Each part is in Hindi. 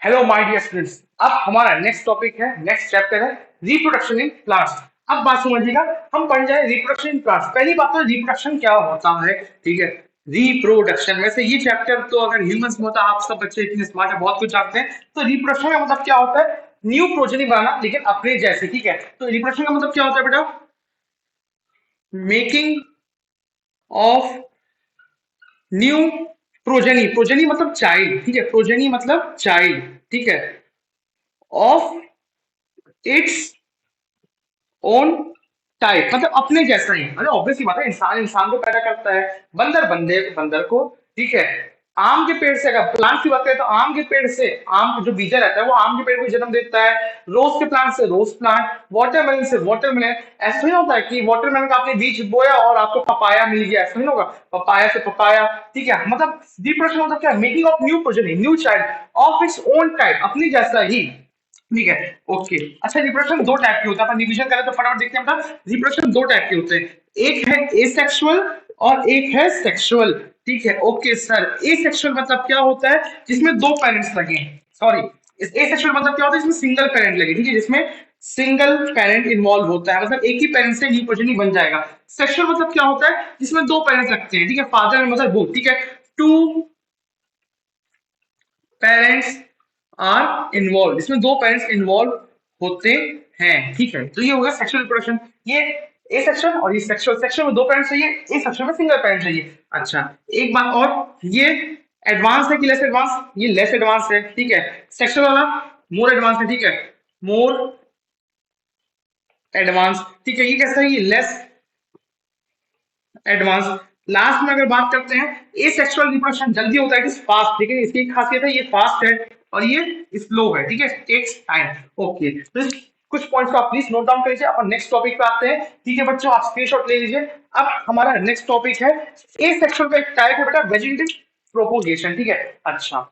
Hello my dear students. अब हमारा नेक्स्ट टॉपिक है, नेक्स्ट चैप्टर है रिप्रोडक्शन इन प्लांट्स। अब बात समझिएगा, हम पढ़ जाए रिप्रोडक्शन इन प्लांट्स। पहली बात तो रिप्रोडक्शन क्या होता है, ठीक है। रिप्रोडक्शन वैसे ये चैप्टर तो अगर ह्यूमंस में होता है, आप सब बच्चे इतने स्मार्ट है, बहुत कुछ जानते हैं। तो रिप्रोडक्शन का मतलब क्या होता है, न्यू प्रोजेनी बनाना, लेकिन अपने जैसे, ठीक है। तो रिप्रोडक्शन का मतलब क्या होता है बेटा, making of new progeny. Progeny मतलब चाइल्ड, ठीक है। प्रोजेनी मतलब चाइल्ड, ठीक है, ऑफ इट्स ओन टाइप, मतलब अपने जैसा ही। मतलब ऑब्वियसली बात है, इंसान इंसान को पैदा करता है, बंदर बंदे बंदर को, ठीक है। आम के पेड़ से, अगर प्लांट की बात करें तो आम के पेड़ से आम जो बीजा रहता है वो आम के पेड़ को जन्म देता है। रोज के प्लांट से रोज प्लांट, वाटरमेलन से वाटरमेलन। ऐसा नहीं होता है कि वाटरमेलन का आपने बीज बोया और आपको पपाया मिल गया, ऐसा नहीं होगा। पपाया से पपाया, ठीक है। मतलब रिप्रोडक्शन मतलब क्या, making of new progeny, new child of its own type, अपनी जैसा ही, ठीक है। ओके, अच्छा रिप्रोडक्शन दो टाइप के होता है, अपन रिवीजन करें तो फटाफट देखते हैं बेटा। रिप्रोडक्शन दो टाइप के होते हैं, एक है एसेक्सुअल और एक है सेक्सुअल, ठीक है। ओके सर, एसेक्सुअल मतलब क्या होता है, जिसमें दो पेरेंट्स लगे, सॉरी, एसेक्सुअल मतलब क्या होता है, जिसमें सिंगल पेरेंट लगे, ठीक है, जिसमें सिंगल पेरेंट इन्वॉल्व होता है, मतलब एक ही पेरेंट से न्यू प्रोजेनी बन जाएगा। सेक्सुअल मतलब क्या होता है, जिसमें दो पेरेंट्स लगते हैं, ठीक है, फादर एंड मदर बोथ, ठीक है। टू पेरेंट्स आर इन्वॉल्व, इसमें दो पेरेंट्स इन्वॉल्व होते हैं, ठीक है। तो ये होगा सेक्सुअल रिप्रोडक्शन। ये ए सेक्शन और ये सेक्सुअल, सेक्शन में दो पेरेंट्स चाहिए, ए सेक्शन में सिंगल पेरेंट चाहिए। अच्छा, एक बात और, ये एडवांस है कि लेस एडवांस, ये लेस एडवांस है, ठीक है। सेक्सुअल वाला मोर एडवांस है, ठीक है, मोर एडवांस, ठीक है। ये कैसा है, ये लेस एडवांस। लास्ट में अगर बात करते हैं, ए सेक्सुअल रिप्रोडक्शन जल्दी होता है, इट इज फास्ट, लेकिन इसकी एक खासियत है, ये फास्ट है और ये स्लो है, ठीक है, टेक्स टाइम। ओके, तो कुछ पॉइंट्स को आप प्लीज नोट डाउन कर लीजिए। अपन नेक्स्ट टॉपिक पे आते हैं, ठीक है बच्चों, आप स्क्रीनशॉट ले लीजिए। अब हमारा नेक्स्ट टॉपिक है, ए सेक्सुअल का एक टाइप है बेटा, वेजिटेटिव प्रोपोगेशन, ठीक है। अच्छा,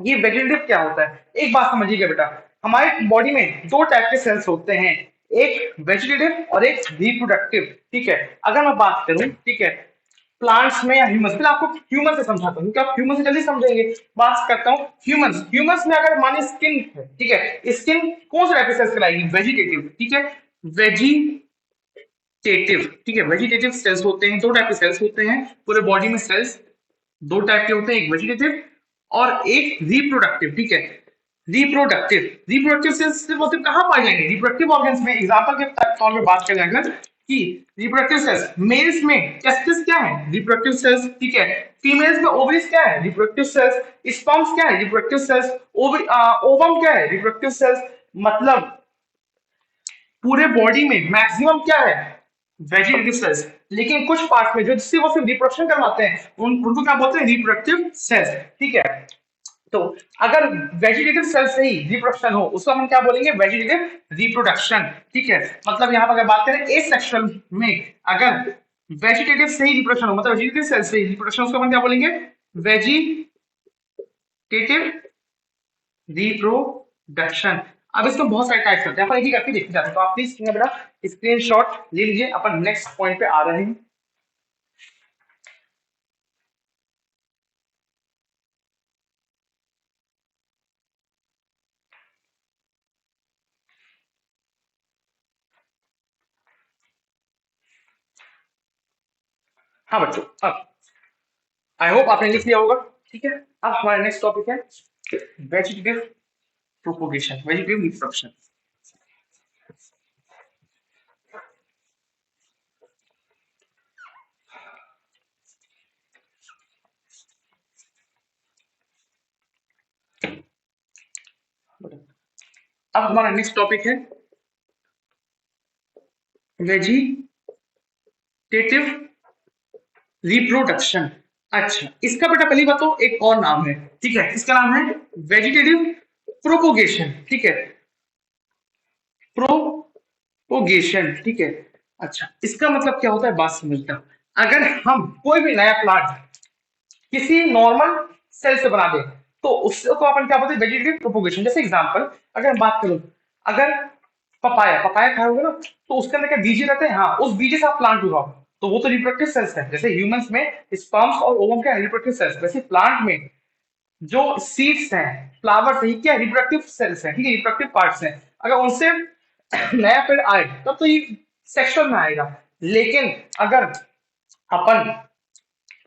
ये वेजिटेटिव क्या होता है, एक बात समझिएगा बेटा, हमारे बॉडी में दो टाइप के सेल्स होते हैं, एक वेजिटेटिव और एक रिप्रोडक्टिव, ठीक है। अगर मैं बात करूं, ठीक है, प्लांट्स में या ह्यूमंस, पहले आपको ह्यूमन से समझाता हूं, क्या आप ह्यूमन से जल्दी समझेंगे। बात करता हूं ह्यूमंस, ह्यूमंस में अगर मानिए स्किन है, ठीक है, स्किन कौन से टाइप के सेल्स कहलाएगी, वेजिटेटिव, ठीक है, वेजिटेटिव, ठीक है। वेजिटेटिव सेल्स होते हैं, दो टाइप के सेल्स होते हैं पूरे बॉडी में, सेल्स दो टाइप के होते हैं, एक वेजिटेटिव और एक रिप्रोडक्टिव, ठीक है। रिप्रोडक्टिव, रिप्रोडक्टिव सेल्स मतलब कहां पाए जाएंगे, रिप्रोडक्टिव ऑर्गन्स में। एग्जांपल के तौर पे बात करें अगर, कि रिप्रोडक्टिव सेल्स मेल्स में टेस्टिस क्या है, रिप्रोडक्टिव सेल्स, ठीक है। फीमेल्स में ओवरीज क्या है, रिप्रोडक्टिव सेल्स। स्पर्म्स क्या है, रिप्रोडक्टिव सेल्स। ओवम क्या है, रिप्रोडक्टिव सेल्स। मतलब पूरे बॉडी में मैक्सिमम क्या है, वेजिटेटिव सेल्स। लेकिन कुछ पार्ट में जो जिससे वो सिर्फ रिप्रोडक्शन करवाते हैं, उनको क्या बोलते हैं, रिप्रोडक्टिव सेल्स, ठीक है। तो अगर वेजिटेटिव सेल से ही रिप्रोडक्शन हो, उसको हम क्या बोलेंगे, वेजिटेटिव रिप्रोडक्शन, ठीक है। मतलब यहां पर अगर बात करें एसेक्सुअल में, अगर वेजिटेटिव से ही रिप्रोडक्शन हो, मतलब वेजिटेटिव सेल से ही रिप्रोडक्शन, उसको हम क्या बोलेंगे, वेजिटेटिव रिप्रोडक्शन। अब इसमें बहुत सारे टाइप्स होते हैं, अपन एक ही करके देखते जाते हैं। तो आप प्लीज बेटा स्क्रीनशॉट ले लीजिए, अपन नेक्स्ट पॉइंट पे आ रहे हैं। हाँ बच्चों, अब आई होप आपने लिख लिया होगा, ठीक है। अब हमारा नेक्स्ट टॉपिक है वेजिटेटिव प्रोपोगेशन, वेजिटेटिव रिप्रोडक्शन। अब हमारा नेक्स्ट टॉपिक है वेजिटेटिव रिप्रोडक्शन। अच्छा, इसका बेटा पहली बात तो एक और नाम है, ठीक है, इसका नाम है वेजिटेटिव प्रोपोगेशन, ठीक है, प्रोपोगेशन, ठीक है। अच्छा, इसका मतलब क्या होता है, बात समझता हूं। अगर हम कोई भी नया प्लांट किसी नॉर्मल सेल से बना दे, तो उसको अपन क्या बोलते हैं, वेजिटेटिव प्रोपोगेशन। जैसे एग्जांपल अगर बात करूं, अगर पपाया, पपाया खाए होगे ना, तो उसके अंदर क्या बीजे रहते हैं, हाँ, उस बीजे से आप प्लांट उगाओ, तो वो तो रिप्रोडक्टिव सेल्स है। जैसे ह्यूमंस में स्पर्म्स और ओवम क्या रिप्रोडक्टिव सेल्स, वैसे प्लांट में जो सीड्स हैं, फ्लावर्स है, ये क्या रिप्रोडक्टिव सेल्स है, ठीक है, रिप्रोडक्टिव पार्ट्स हैं। अगर उनसे नया पेड़ आए तब तो ये सेक्सुअल में आएगा। लेकिन अगर अपन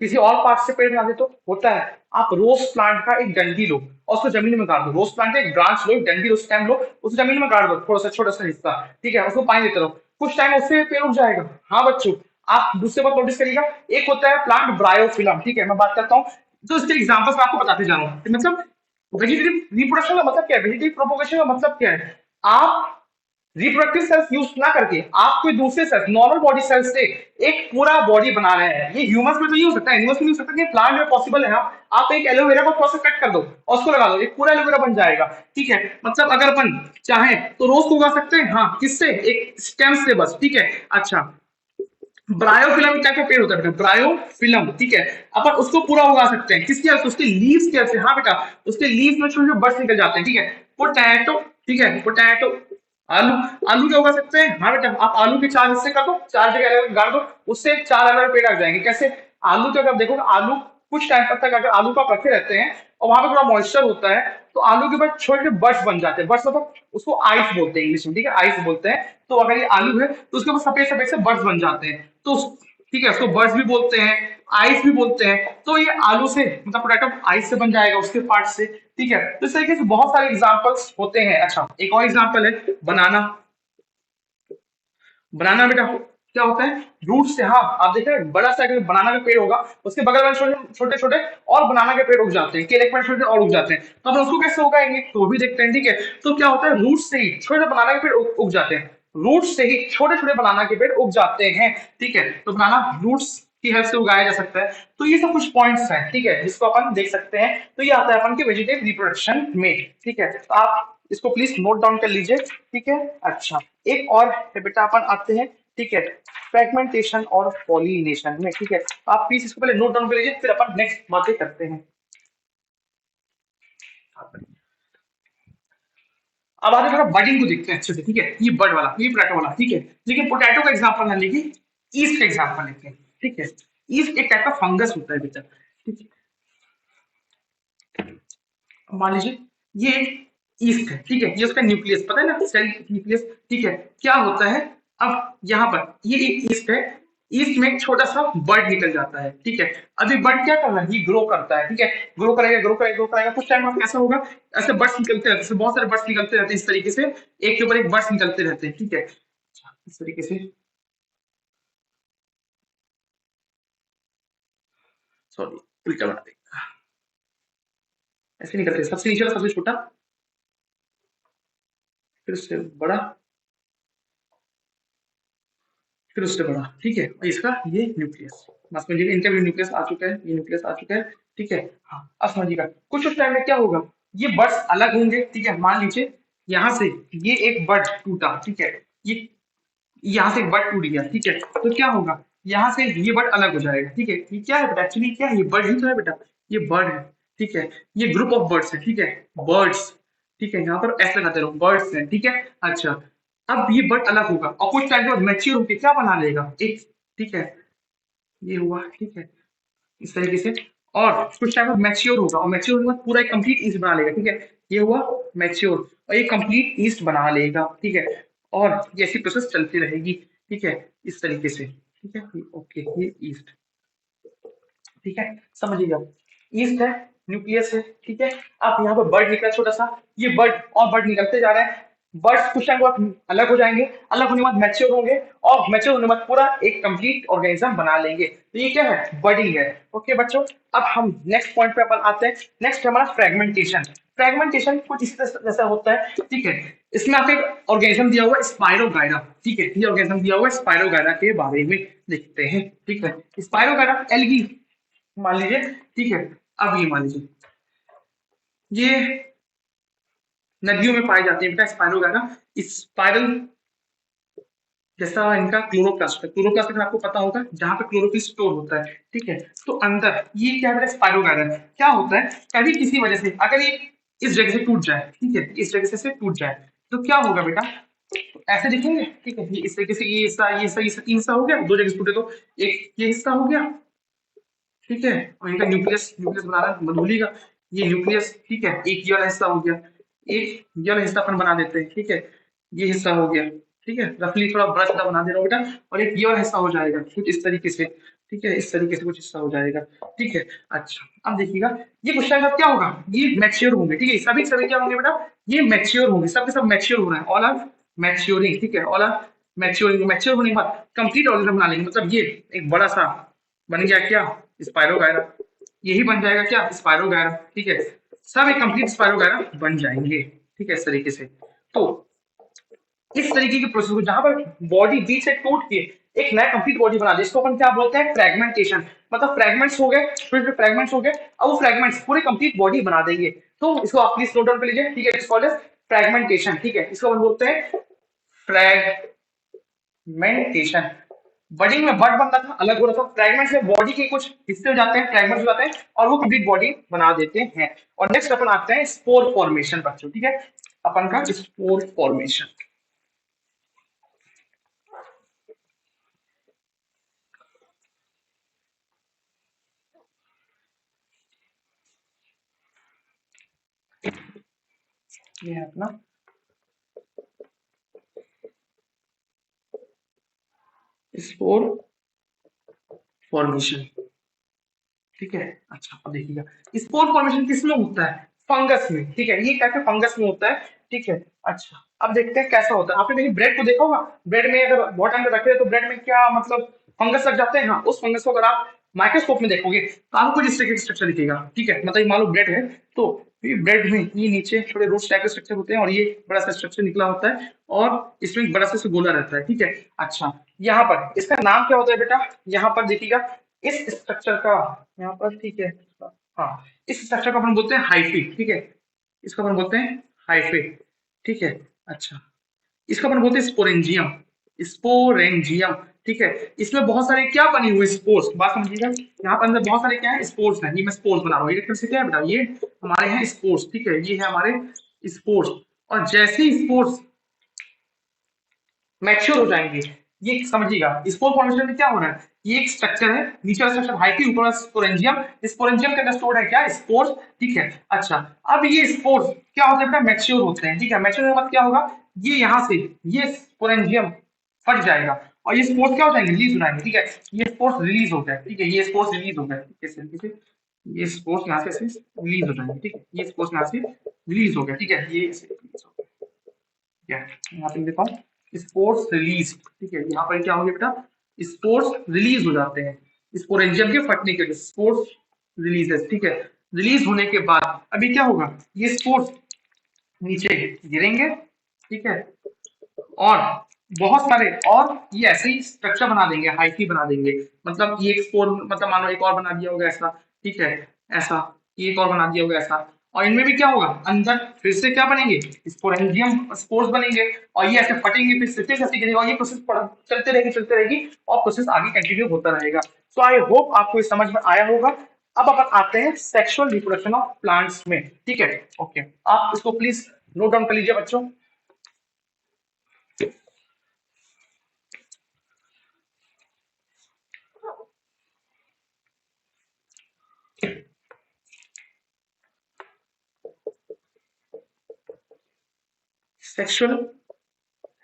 किसी और पार्ट से पेड़ बना दे तो होता है, आप रोज प्लांट का एक डंडी लो और उसको जमीन में गाड़ दो। रोज प्लांट का एक ब्रांच लो, एक डंडी लो, स्टेम लो, उसे जमीन में गाड़ दो, थोड़ा सा छोटा सा हिस्सा, ठीक है, उसको पानी देते रहो, कुछ टाइम उससे पेड़ उग जाएगा। हाँ बच्चों, आप दूसरे बात नोटिस करिएगा, एक होता है प्लांट ब्रायोफिलम, ठीक है, मैं बात करता हूँ, तो इसके एग्जाम्पल्स मैं आपको बताते जा रहा हूँ। मतलब वेजिटेटिव रिप्रोडक्शन का मतलब क्या है, वेजिटेटिव प्रोपोगेशन का मतलब क्या है, आप रिप्रोडक्टिव सेल्स यूज ना करके आप कोई दूसरे सेल्स, नॉर्मल बॉडी सेल्स से एक पूरा बॉडी बना रहे हैं। ये ह्यूमंस में तो नहीं हो सकता, एनिमल्स में नहीं हो सकता, ये प्लांट में पॉसिबल है। आप एक एलोवेरा को थोड़ा सा कट कर दो और उसको लगा दो, एक पूरा एलोवेरा बन जाएगा, ठीक है। मतलब अगर अपन चाहें तो रोज को उगा सकते हैं, हाँ, किससे, एक स्टेम से बस, ठीक है। अच्छा, ब्रायोफिलम टाइप का पेड़ होता है बेटा, ब्रायोफिलम, ठीक है। अपन उसको पूरा उगा सकते हैं, किसकी हेल्प से, उसके लीव्स की हेल्प से। हाँ बेटा, उसके लीव्स में छोटे छोटे बर्ड्स निकल जाते हैं, ठीक है। पोटैटो, ठीक है, पोटैटो, आलू, आलू क्या उगा सकते हैं, हाँ बेटा, आप आलू के चार हिस्से कर दो, चार जगह अलग गाड़ दो, उससे चार अलग अलग पेड़ आ जाएंगे। कैसे, आलू का, अगर आप देखोगे आलू कुछ टाइम तक अगर आलू को आप रखे रहते हैं और वहां पे थोड़ा मॉइस्चर होता है, तो आलू के बाद छोटे छोटे बर्ड्स बन जाते हैं। बर्ड्स मतलब उसको आइस बोलते हैं इंग्लिश में, ठीक है, आइस बोलते हैं। तो अगर ये आलू है तो उसके ऊपर सफेद सफेद से बर्ड्स बन जाते हैं, तो ठीक है, उसको बर्ड्स भी बोलते हैं, आइस भी बोलते हैं। तो ये आलू से, मतलब पोटैटो आइस से बन जाएगा, उसके पार्ट से, ठीक है। तो इस तरीके से बहुत सारे एग्जांपल्स होते हैं। अच्छा, एक और एग्जांपल है बनाना। बनाना बेटा क्या होता है, रूट से, हाँ, आप देख रहे हैं बड़ा सा अगर बनाना का पेड़ होगा, उसके बगल में छोटे छोटे छोटे और बनाना के पेड़ उग जाते हैं, केले के पेड़ छोटे और उग जाते हैं, तो हम उसको कैसे उगाएंगे तो वो भी देखते हैं, ठीक है। तो क्या होता है, रूट से ही छोटे बनाना के पेड़ उग जाते हैं, रूट से ही छोटे छोटे बनाना के पेड़ उग जाते हैं, ठीक है। तो बनाना रूट्स की हेल्प से उगाया जा सकता है। तो ये सब कुछ पॉइंट्स हैं, ठीक है, जिसको अपन देख सकते हैं। तो ये आता है अपन के वेजिटेटिव रिप्रोडक्शन में, ठीक है। तो आप इसको प्लीज नोट डाउन कर लीजिए, ठीक है। अच्छा, एक और है बेटा, अपन आते हैं, ठीक है, फ्रेगमेंटेशन और पॉलिनेशन में, ठीक है। आप प्लीज इसको पहले नोट डाउन कर लीजिए, फिर अपन नेक्स्ट बातें करते हैं। अब आगे थोड़ा बर्डिंग को देखते हैं अच्छे से, ठीक है। ये बर्ड वाला, ये पोटैटो वाला, ठीक है। लेकिन पोटैटो का एग्जांपल ना लेके ईस्ट का एग्जांपल लेते हैं, ठीक है। ईस्ट एक टाइप का फंगस होता है बेटा, ठीक है। मान लीजिए ये ईस्ट है, ठीक है, ये उसका न्यूक्लियस, पता है ना, सेल न्यूक्लियस, ठीक है। क्या होता है, अब यहाँ पर ये एक ईस्ट है, ईस्ट में एक छोटा सा बर्ड निकल जाता है, ठीक है। अभी बर्ड क्या कर रहा है, ये ग्रो करता है, ठीक है, ग्रो करेगा, ग्रो करेगा, ग्रो करेगा, कुछ टाइम बाद कैसा होगा, ऐसे बर्ड्स निकलते रहते हैं, बहुत सारे बर्ड्स निकलते रहते हैं, इस तरीके से एक के ऊपर एक बर्ड्स निकलते रहते हैं, ठीक है। अच्छा, इस तरीके से, सॉरी, उल्टा बना देगा, ऐसे निकलते हैं, सबसे नीचे वाला सबसे छोटा, फिर उससे बड़ा, फिर उससे बड़ा, ठीक है। और इसका ये न्यूक्लियस, बस मुझे इनका भी न्यूक्लियस आ चुका है, ये न्यूक्लियस आ चुका है, ठीक है। हाँ, अब समझिएगा कुछ उस टाइम में क्या होगा, ये बर्ड्स अलग होंगे, ठीक है। मान लीजिए यहाँ से ये एक बर्ड टूटा, ठीक है, ये यहाँ से एक बर्ड टूट गया, ठीक है। तो क्या होगा, यहाँ से ये बर्ड अलग हो जाएगा, ठीक है। ये क्या है बेटा, एक्चुअली क्या है, ये बर्ड ही तो है बेटा, ये बर्ड है, ठीक है। ये ग्रुप ऑफ बर्ड्स है, ठीक है, बर्ड्स, ठीक है, यहाँ पर एस लगाते रहो, बर्ड्स है, ठीक है। अच्छा, अब ये बर्ड अलग होगा और कुछ टाइम के बाद मैच्योर होकर क्या बना लेगा, एक, ठीक है, ये हुआ, ठीक है, इस तरीके से। और कुछ टाइम बाद मैच्योर होगा और मैच्योर होने के बाद पूरा एक कंप्लीट ईस्ट बना लेगा, ठीक है। ये हुआ मैच्योर और ये कंप्लीट ईस्ट बना लेगा, ठीक है। और ये ऐसी प्रोसेस चलती रहेगी, ठीक है, इस तरीके से, ठीक है। ओके, ये ईस्ट, ठीक है, समझिएगा, ईस्ट है, न्यूक्लियस है, ठीक है। आप यहाँ पर बर्ड निकला छोटा सा, ये बर्ड और बर्ड निकलते जा रहे हैं, बर्ड्स कुछ टाइम बाद अलग हो जाएंगे, अलग होने के बाद मैच्योर होंगे और मैच्योर होने के बाद पूरा एक कंप्लीट ऑर्गेनिज्म बना लेंगे। तो ये क्या है, बर्डिंग है, ओके बच्चों। अब हम नेक्स्ट पॉइंट पे अपन आते हैं, नेक्स्ट हमारा फ्रेगमेंटेशन। फ्रेगमेंटेशन कुछ इसी तरह जैसा होता है, ठीक है। इसमें आपको एक ऑर्गेनिज्म दिया हुआ है, स्पाइरोगाइरा, ठीक है, ये ऑर्गेनिज्म दिया हुआ है, स्पाइरोगाइरा के बारे में देखते हैं, ठीक है। स्पाइरोगाइरा एल्गी मान लीजिए, ठीक है। अब ये मान लीजिए ये नदियों में पाए जाते हैं बेटा, स्पाइरोगाइरा, स्पाइरल जैसा इनका क्लोरोप्लास्ट है। क्लोरोप्लास्ट अगर आपको पता होगा, जहां पे क्लोरोफिल स्टोर होता है, ठीक है। तो अंदर ये क्या है, स्पाइरोगाइरा क्या होता है, कभी किसी वजह से अगर ये इस जगह से टूट जाए, ठीक है, इस जगह से टूट जाए, तो क्या होगा बेटा, तो ऐसे दिखेंगे, ठीक है। ये इस तरीके से, ये हिस्सा, ये हिस्सा, ये तीन हिस्सा हो गया, दो जगह से टूटे तो एक ये हिस्सा हो गया, ठीक है। और इनका न्यूक्लियस, न्यूक्लियस बनाना मत भूलिएगा, ये न्यूक्लियस, ठीक है, एक ये वाला हिस्सा हो गया, एक ये वाला हिस्सा अपन बना देते हैं, ठीक है, ये हिस्सा हो गया, ठीक है, रफली थोड़ा ब्रश सा बना दे रहा हूँ बेटा, और एक ये वाला हिस्सा हो जाएगा कुछ इस तरीके से, ठीक है, इस तरीके से कुछ हिस्सा हो जाएगा, ठीक है। अच्छा अब देखिएगा, ये क्वेश्चन का क्या होगा, ये मैच्योर होंगे, ठीक है, सभी क्या होंगे बेटा, ये मैच्योर होंगे, सबके सब मैच्योर हो रहे हैं, ऑल आर मैच्योरिंग, ठीक है, ऑल आर मैच्योरिंग, मैच्योर होने के बाद कंप्लीट ऑर्गेनिज्म बना लेंगे, मतलब ये एक बड़ा सा बन गया क्या, स्पाइरोगायरा, यही बन जाएगा क्या, स्पाइरोगायरा, ठीक है, सब एक कंप्लीट स्पाइरोगायरा बन जाएंगे, ठीक है, इस तरीके से। तो इस तरीके के प्रोसेस को जहां पर बॉडी बीच से टूट के एक नया कंप्लीट बॉडी बना दे, इसको अपन क्या बोलते हैं, फ्रेगमेंटेशन, मतलब फ्रेगमेंट्स हो गए, छोटे फ्रेगमेंट्स हो गए, अब वो फ्रेगमेंट्स पूरे कंप्लीट बॉडी बना देंगे, तो इसको आप प्लीज नोट डाउन कर लीजिए, ठीक है, इट्स कॉल्ड एज फ्रेगमेंटेशन, ठीक है, इसको अपन बोलते हैं फ्रेगमेंटेशन। बडिंग में बड बनता था, अलग हो रहा था, फ्रेगमेंट्स में बॉडी के कुछ हिस्से हो जाते हैं, फ्रेगमेंट्स हो जाते हैं और वो कंप्लीट बॉडी बना देते हैं। और नेक्स्ट अपन आते हैं स्पोर फॉर्मेशन बच्चों, ठीक है, अपन का स्पोर फॉर्मेशन। ये है अपना स्पोर फॉर्मेशन, ठीक है। अच्छा अब देखिएगा, स्पोर फॉर्मेशन किसमें होता है, फंगस में, ठीक है, ये क्या क्या फंगस में होता है, ठीक है। अच्छा अब देखते हैं कैसा होता है, आपने मेरी ब्रेड को देखा होगा, ब्रेड में अगर बहुत टाइम तक रखे तो ब्रेड में क्या मतलब फंगस लग जाते हैं, हाँ, उस फंगस को अगर आप माइक्रोस्कोप में देखोगे तो आपको कुछ इस तरह का स्ट्रक्चर दिखेगा, ठीक है, मतलब मान लो ब्रेड है, तो ब्रेड में ये नीचे थोड़े रोज टाइप के स्ट्रक्चर होते हैं और ये बड़ा सा स्ट्रक्चर निकला होता है और इसमें एक बड़ा सा गोला रहता है, ठीक है। अच्छा यहाँ पर इसका नाम क्या होता है बेटा, यहाँ पर देखिएगा इस स्ट्रक्चर का, यहाँ पर, ठीक है, हाँ, इस स्ट्रक्चर को अपन बोलते हैं हाइफी, ठीक है, इसको अपन बोलते हैं हाइफी, ठीक है। अच्छा इसको अपन बोलते हैं स्पोरेंजियम, स्पोरेंजियम, ठीक है, इसमें बहुत सारे क्या बने हुए स्पोर्स, बात समझिएगा, यहाँ पर अंदर बहुत सारे क्या है स्पोर्स हैं, ये मैं स्पोर्स बना रहा हूँ, ये से क्या है बेटा, ये हमारे हैं स्पोर्स, ठीक है, ये है हमारे स्पोर्स, और जैसे ही स्पोर्स मैच्योर हो जाएंगे, ये समझिएगा स्पोर फॉर्मेशन में क्या हो रहा है, ये एक स्ट्रक्चर है, नीचे वाला स्ट्रक्चर हाइफी, ऊपर वाला स्पोरेंजियम, स्पोरेंजियम के अंदर स्टोर्ड है क्या, स्पोर्स, ठीक है। अच्छा अब ये स्पोर्स क्या होते हैं बेटा, मैच्योर होते हैं, ठीक है, मैच्योर होने के बाद क्या होगा, ये यहाँ से ये स्पोरेंजियम फट जाएगा और ये स्पोर्स क्या हो जाएंगे, रिलीज हो जाएंगे, ठीक है, ये स्पोर्स रिलीज हो गए, ठीक है, ये स्पोर्स रिलीज हो गए, ठीक है, इस तरीके से ये स्पोर्स यहाँ से रिलीज हो जाएंगे, ठीक है, ये स्पोर्स यहाँ से रिलीज हो गया, ठीक है, ये रिलीज हो गया, ठीक है, यहाँ पे देखा हूँ स्पोर्ट्स रिलीज, ठीक है, यहाँ पर क्या हो गया बेटा, स्पोर्ट्स रिलीज हो जाते हैं, स्पोरेंजियम के फटने के लिए स्पोर्ट्स रिलीजेस, ठीक है, रिलीज होने के बाद अभी क्या होगा, ये स्पोर्ट्स नीचे गिरेंगे, ठीक है, और बहुत सारे और ये ऐसे ही स्ट्रक्चर बना देंगे, हाइफी बना देंगे, मतलब ये एक स्पोर, मतलब मानो एक और बना दिया होगा ऐसा, ठीक है, ऐसा एक और बना दिया होगा ऐसा, और इनमें भी क्या होगा, अंदर फिर से क्या बनेंगे, स्पोरेंजियम स्पोर्स बनेंगे और ये ऐसे फटेंगे, फिर से ऐसे गिरेगा और ये प्रोसेस चलते रहेगी और प्रोसेस आगे कंटिन्यू होता रहेगा। सो आई होप आपको ये समझ में आया होगा। अब अपन आते हैं सेक्सुअल रिप्रोडक्शन ऑफ प्लांट्स में, ठीक है, ओके, आप इसको प्लीज नोट डाउन कर लीजिए बच्चों। सेक्सुअल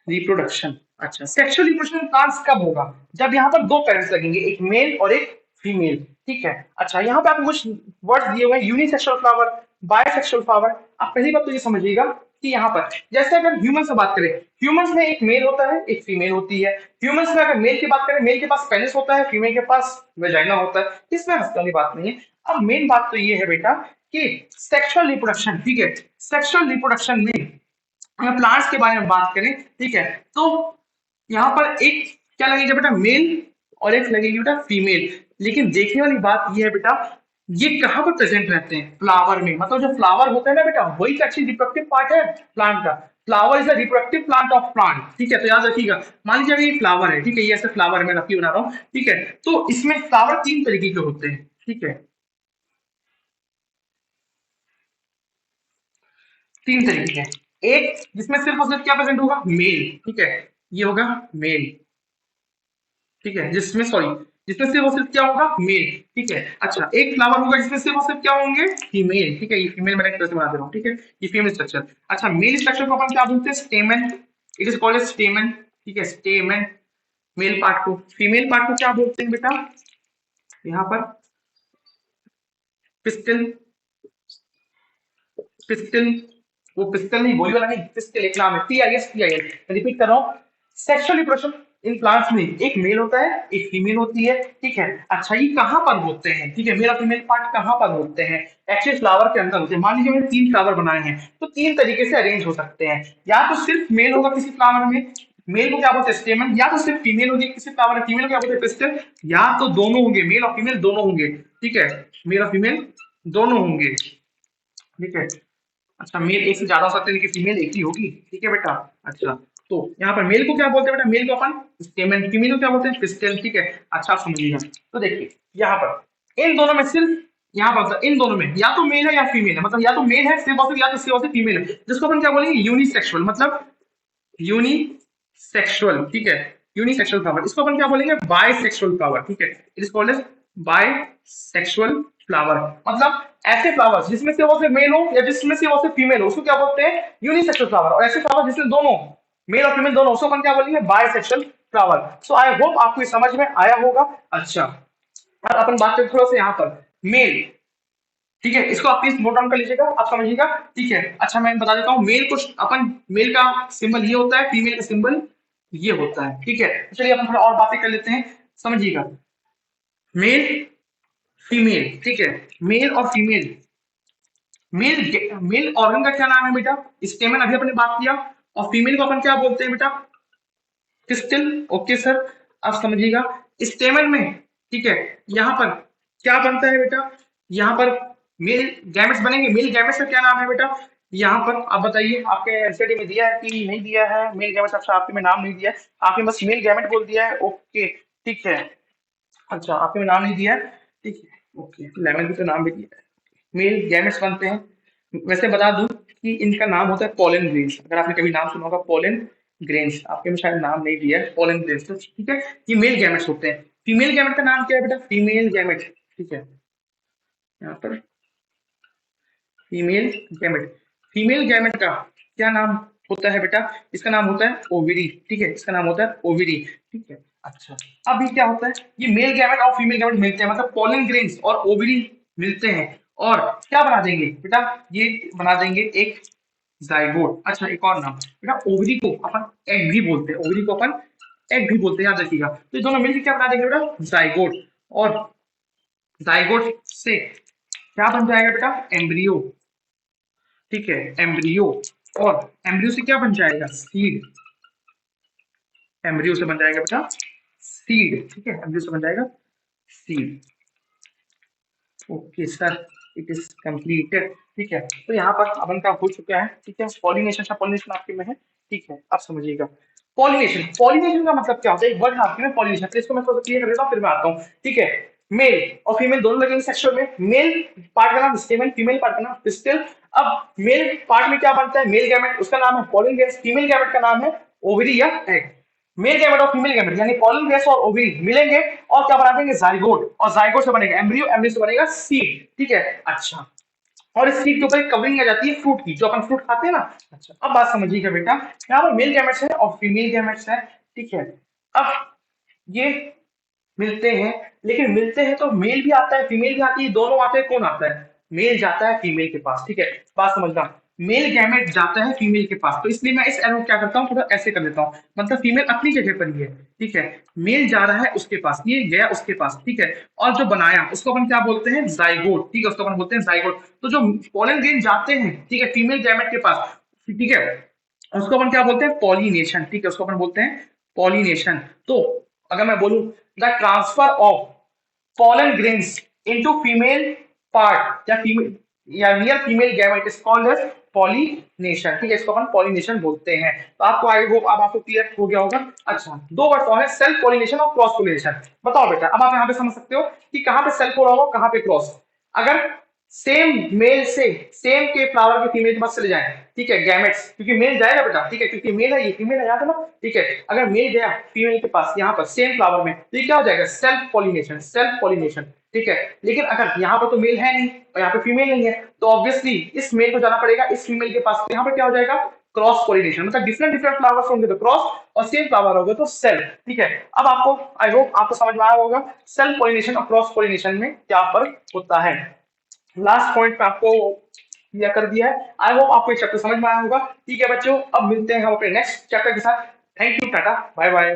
रिप्रोडक्शन, अच्छा सेक्सुअल रिप्रोडक्शन प्लांट्स कब होगा, जब यहाँ पर दो पेरेंट्स लगेंगे, एक मेल और एक फीमेल, ठीक है। अच्छा यहाँ पे आपको कुछ वर्ड्स दिए हुए हैं, यूनिसेक्सुअल फ्लावर, बायसेक्सुअल फ्लावर। आप पहली बात तो ये समझिएगा कि यहाँ पर जैसे अगर ह्यूमन से बात करें, ह्यूमंस में एक मेल होता है एक फीमेल होती है, ह्यूमंस में अगर मेल की बात करें, मेल के पास पेनिस होता है, फीमेल के पास वेजाइना होता है, इसमें हंसने वाली बात नहीं है। अब मेन बात तो ये है बेटा कि सेक्सुअल रिप्रोडक्शन, ठीक है, सेक्सुअल रिप्रोडक्शन में अगर प्लांट्स के बारे में बात करें, ठीक है, तो यहाँ पर एक क्या लगेगा बेटा, मेल और एक लगेगी बेटा फीमेल, लेकिन देखने वाली बात ये है बेटा, ये कहाँ पर प्रेजेंट रहते हैं, फ्लावर में, मतलब जो फ्लावर होता है ना बेटा, वही का अच्छी रिप्रोडक्टिव पार्ट है प्लांट का, flower is the reproductive plant of plant, ठीक है, तो याद रखिएगा, मान लीजिए ये फ्लावर है, ठीक है, ये ऐसे फ्लावर मैं रफी बना रहा हूँ, ठीक है, तो इसमें फ्लावर तीन तरीके के होते हैं, ठीक है, तीन तरीके के, एक जिसमें सिर्फ और सिर्फ क्या प्रेजेंट होगा, मेल, ठीक है, ये होगा मेल, ठीक है, जिसमें सॉरी जिसमें सिर्फ और सिर्फ क्या होगा, मेल, ठीक है। अच्छा, एक फ्लावर होगा जिसमें सिर्फ और सिर्फ क्या होंगे, फीमेल, ठीक है। ये फीमेल मैंने एक तरह से बना दे रहा हूँ, ठीक है। ये फीमेल स्ट्रक्चर। अच्छा, मेल स्ट्रक्चर को अपन क्या बोलते हैं, stamen, it is called as stamen, ठीक है, स्टेमन। मेल पार्ट को, फीमेल पार्ट को क्या बोलते हैं बेटा, यहाँ पर पिस्टल, पिस्टल, वो पिस्टल नहीं, गोली वाला नहीं, पिस्टल एक नाम है, PIS, PIL। रिपीट कर रहा हूँ, सेक्सुअल रिप्रोडक्शन इन प्लांट्स में एक मेल होता है, एक फीमेल होती है, ठीक है। अच्छा, ये कहाँ पर होते हैं, ठीक है, मेल और फीमेल पार्ट कहाँ पर होते हैं, एक्चुअली फ्लावर के अंदर होते हैं। मान लीजिए मैंने 3 फ्लावर बनाए हैं, तो 3 तरीके से अरेंज हो सकते हैं। या तो सिर्फ मेल होगा किसी फ्लावर में, मेल को क्या बोलते हैं, स्टेमन। या तो सिर्फ फीमेल होगी किसी फ्लावर में, फीमेल को क्या बोलते हैं, पिस्टल। या तो दोनों होंगे, मेल और फीमेल दोनों होंगे, ठीक है, मेल और फीमेल दोनों होंगे, ठीक है। अच्छा, मेल एक से ज्यादा हो सकते हैं लेकिन फीमेल एक ही होगी, ठीक है बेटा। अच्छा, तो यहाँ पर मेल को क्या बोलते हैं बेटा, मेल को अपन स्टेमन, फीमेल को क्या बोलते हैं, पिस्टल, ठीक है। अच्छा, आप समझिएगा। तो देखिए यहाँ पर इन दोनों में सिर्फ, यहाँ पर इन दोनों में या तो मेल है या फीमेल है, मतलब या तो मेल है सिर्फ और सिर्फ, या तो सिर्फ और सिर्फ फीमेल है, जिसको अपन क्या बोलेंगे, यूनिसेक्सुअल, मतलब यूनिसेक्सुअल, ठीक है। यूनिसेक्सुअल फ्लावर, इसको अपन क्या बोलेंगे, बायसेक्सुअल फ्लावर, ठीक है। It is called as bisexual flower, मतलब ऐसे फ्लावर्स जिसमें से वो सिर्फ मेल हो या जिसमें से वो सिर्फ फीमेल हो, उसको क्या बोलते हैं, यूनिसेक्सुअल फ्लावर। और ऐसे फ्लावर जिसमें दोनों मेल और फीमेल दोनों, उसको अपन क्या बोलेंगे, bisexual flower. So I hope आपको ये समझ में आया होगा। अच्छा, अब अपन बात करते थोड़ा सा यहाँ पर मेल, ठीक है। इसको आप प्लीज नोट डाउन कर लीजिएगा, आप समझिएगा, ठीक है। अच्छा, मैं बता देता हूँ, मेल को अपन, मेल का सिंबल ये होता है, फीमेल का सिंबल ये होता है, ठीक है। चलिए अपन थोड़ा और बातें कर लेते हैं, समझिएगा। मेल, फीमेल, ठीक है, मेल और फीमेल। मेल, मेल ऑर्गन का क्या नाम है बेटा, स्टेमन, अभी अपने बात किया। और फीमेल को अपन क्या बोलते हैं बेटा, पिस्टल, ओके सर। अब समझिएगा, स्टेमन में, ठीक है, यहाँ पर क्या बनता है बेटा, यहाँ पर मेल गैमेट्स बनेंगे। मेल गैमेट्स का क्या नाम है बेटा, यहाँ पर आप बताइए, आपके एनसीईआरटी में दिया है कि नहीं दिया है मेल गैमेट्स, अच्छा आपके में नाम नहीं दिया है, आपने बस मेल गैमेट बोल दिया है, ओके, ठीक है। अच्छा, आपने में नाम नहीं दिया है, ठीक है, ओके, लेमन भी तो नाम भी दिया है। मेल गैमेट्स बनते हैं। वैसे बता दूं कि इनका नाम होता है पोलन ग्रेन्स, अगर आपने कभी नाम सुना होगा, पोलन ग्रेन्स, आपके में शायद नाम नहीं दिया है, पोलन ग्रेन्स, तो ठीक है। ये मेल गैमेट्स होते हैं। फीमेल गैमेट का नाम क्या है बेटा, फीमेल गैमेट, ठीक है, यहाँ पर फीमेल गैमेट। फीमेल गैमेट का क्या नाम होता है बेटा, इसका नाम होता है ओविरी, ठीक है, इसका नाम होता है ओविरी, ठीक है। अच्छा, अब ये क्या होता है, ये मेल गैमेट और फीमेल गैमेट मिलते हैं, मतलब पोलन ग्रेन्स और ओविरी मिलते हैं, और क्या बना देंगे बेटा, ये बना देंगे एक जाइगोट। अच्छा, एक और नाम बेटा, ओवरी को अपन एग भी बोलते हैं, ओवरी को अपन एग भी बोलते हैं, याद रखिएगा। तो ये दोनों मिलकर क्या बना देंगे बेटा, जाइगोट। और जाइगोट से क्या बन जाएगा बेटा, एम्ब्रियो, ठीक है, एम्ब्रियो। और एम्ब्रियो से क्या बन जाएगा, सीड, एम्ब्रियो से बन जाएगा बेटा सीड, ठीक है, एम्ब्रियो से बन जाएगा seed, okay sir, it is completed, ठीक है। तो यहाँ पर अपन का हो चुका है, ठीक है। पॉलिनेशन, पॉलिनेशन आपके में है, ठीक है, आप समझिएगा। पॉलिनेशन, पॉलिनेशन का मतलब क्या होता है, एक वर्ड आपके में पॉलिनेशन, तो इसको मैं थोड़ा क्लियर कर देता हूँ, फिर मैं आता हूँ, ठीक है। मेल और फीमेल दोनों लगेंगे सेक्सुअल में। मेल पार्ट का नाम स्टेमन, फीमेल पार्ट का नाम पिस्टल। अब मेल पार्ट में क्या बनता है, मेल गैमेट, उसका नाम है पॉलिन गैस, फीमेल गैमेट का नाम है ओवरी या एग। मेल गैमेट और फीमेल गैमेट यानी पॉलन गैस और ओवरी मिलेंगे और क्या बना देंगे, जाइगोट, और जाइगोट से बनेगा एम्ब्रियो, एम्ब्रियो से बनेगा सीड, ठीक है। अच्छा, और इस सीड के ऊपर कवरिंग आ जाती है फ्रूट की, जो अपन फ्रूट खाते हैं ना। अच्छा, अब बात समझिएगा बेटा, यहाँ पर मेल गैमेट्स है और फीमेल गैमेट्स है, ठीक है। अब ये मिलते हैं, लेकिन मिलते हैं तो मेल भी आता है, फीमेल भी आती है, दोनों आते हैं, कौन आता है, मेल जाता है फीमेल के पास, ठीक है। बात समझना, मेल गैमेट जाता है फीमेल के पास, तो इसलिए मैं इस एरो क्या करता हूँ, थोड़ा ऐसे कर देता हूँ, मतलब फीमेल अपनी जगह पर ही है, ठीक है, मेल जा रहा है उसके पास, ये गया उसके पास, ठीक है। और जो बनाया उसको अपन क्या बोलते हैं, जाइगोट, ठीक है, उसको अपन बोलते हैं जाइगोट। तो जो पोलन ग्रेन जाते हैं, ठीक है, फीमेल गैमेट के पास, ठीक है, उसको अपन क्या बोलते हैं, पॉलिनेशन, ठीक है, उसको अपन बोलते हैं पॉलिनेशन। तो अगर मैं बोलूं the transfer of pollen grains into female part या फीमेल या real female gamete is called as pollination, ठीक है, इसको अपन पॉलिनेशन बोलते हैं। तो आपको आई होप अब आपको क्लियर हो गया होगा। अच्छा, दो वर्ड और है, सेल्फ पॉलिनेशन और क्रॉस पॉलिनेशन। बताओ बेटा, अब आप यहाँ पे समझ सकते हो कि कहाँ पे सेल्फ हो रहा हो, कहाँ पे क्रॉस। अगर सेम मेल से सेम के फ्लावर के फीमेल के पास चले जाए, ठीक है, गैमेट्स, क्योंकि मेल जाएगा बेटा, ठीक है, क्योंकि मेल है, ये फीमेल है, याद है ना, ठीक है। अगर मेल गया फीमेल के पास यहाँ पर सेम फ्लावर में, तो ये क्या हो जाएगा, सेल्फ पॉलिनेशन, सेल्फ पॉलिनेशन, ठीक है। लेकिन अगर यहाँ पर तो मेल है नहीं और यहाँ पे फीमेल नहीं है, तो ऑब्वियसली इस मेल को जाना पड़ेगा इस फीमेल के पास, तो यहाँ पर क्या हो जाएगा, क्रॉस पॉलिनेशन, मतलब डिफरेंट डिफरेंट फ्लावर्स होंगे तो क्रॉस, और सेम फ्लावर होगा तो सेल्फ, ठीक है। अब आपको, आई होप आपको समझ में आया होगा सेल्फ पॉलिनेशन और क्रॉस पॉलिनेशन में क्या फर्क होता है। लास्ट पॉइंट पे आपको क्लियर कर दिया है। आई होप आपको ये चैप्टर समझ में आया होगा। ठीक है बच्चों, अब मिलते हैं हम अपने नेक्स्ट चैप्टर के साथ। Thank you, tata, bye bye.